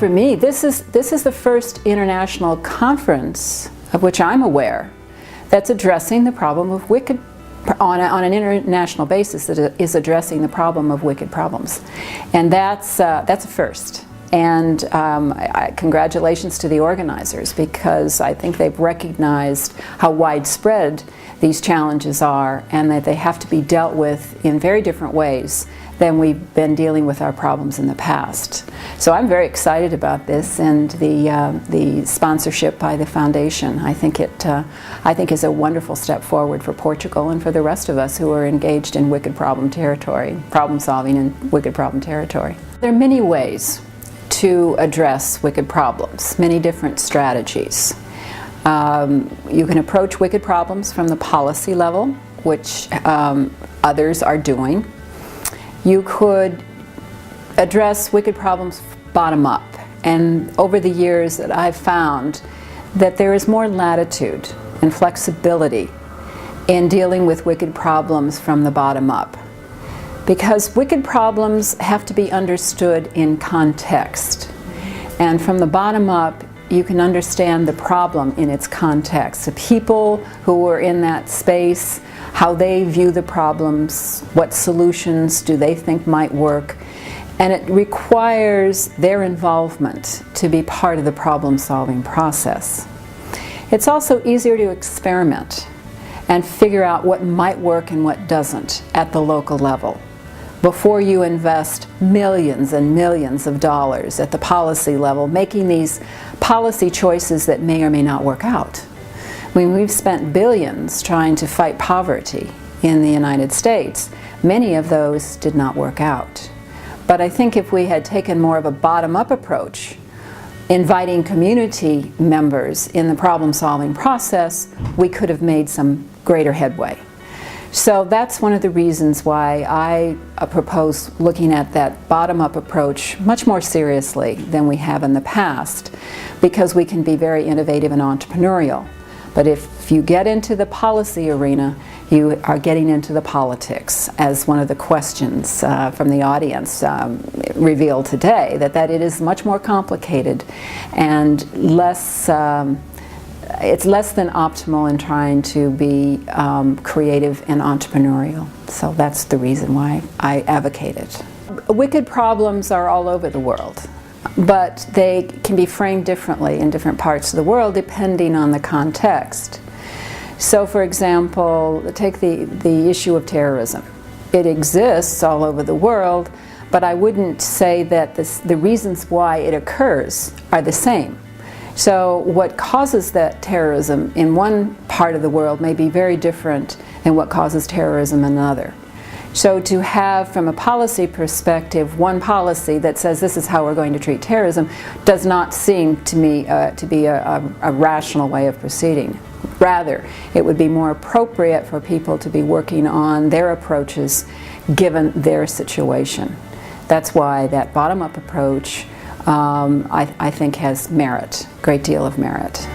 For me, this is the first international conference of which I'm aware that's addressing the problem of wicked, on an international basis, that is addressing the problem of wicked problems. And that's a first. And congratulations to the organizers, because I think they've recognized how widespread these challenges are and that they have to be dealt with in very different ways than we've been dealing with our problems in the past. So I'm very excited about this, and the sponsorship by the foundation. I think is a wonderful step forward for Portugal and for the rest of us who are engaged in wicked problem territory, problem solving in wicked problem territory. There are many ways to address wicked problems, many different strategies. You can approach wicked problems from the policy level, which others are doing. You could address wicked problems bottom up, and over the years that I've found that there is more latitude and flexibility in dealing with wicked problems from the bottom up, because wicked problems have to be understood in context, and from the bottom up you can understand the problem in its context. The people who are in that space, how they view the problems, what solutions do they think might work, and it requires their involvement to be part of the problem-solving process. It's also easier to experiment and figure out what might work and what doesn't at the local level before you invest millions and millions of dollars at the policy level, making these policy choices that may or may not work out. I mean, we've spent billions trying to fight poverty in the United States. Many of those did not work out. But I think if we had taken more of a bottom-up approach, inviting community members in the problem-solving process, we could have made some greater headway. So that's one of the reasons why I propose looking at that bottom-up approach much more seriously than we have in the past, because we can be very innovative and entrepreneurial. But if you get into the policy arena, you are getting into the politics, as one of the questions from the audience revealed today, that it is much more complicated and less it's less than optimal in trying to be creative and entrepreneurial. So that's the reason why I advocate it. Wicked problems are all over the world, but they can be framed differently in different parts of the world depending on the context. So for example, take the issue of terrorism. It exists all over the world, but I wouldn't say that the reasons why it occurs are the same. So what causes that terrorism in one part of the world may be very different than what causes terrorism in another. So to have, from a policy perspective, one policy that says this is how we're going to treat terrorism does not seem to me to be a rational way of proceeding. Rather, it would be more appropriate for people to be working on their approaches given their situation. That's why that bottom-up approach I think has merit, a great deal of merit.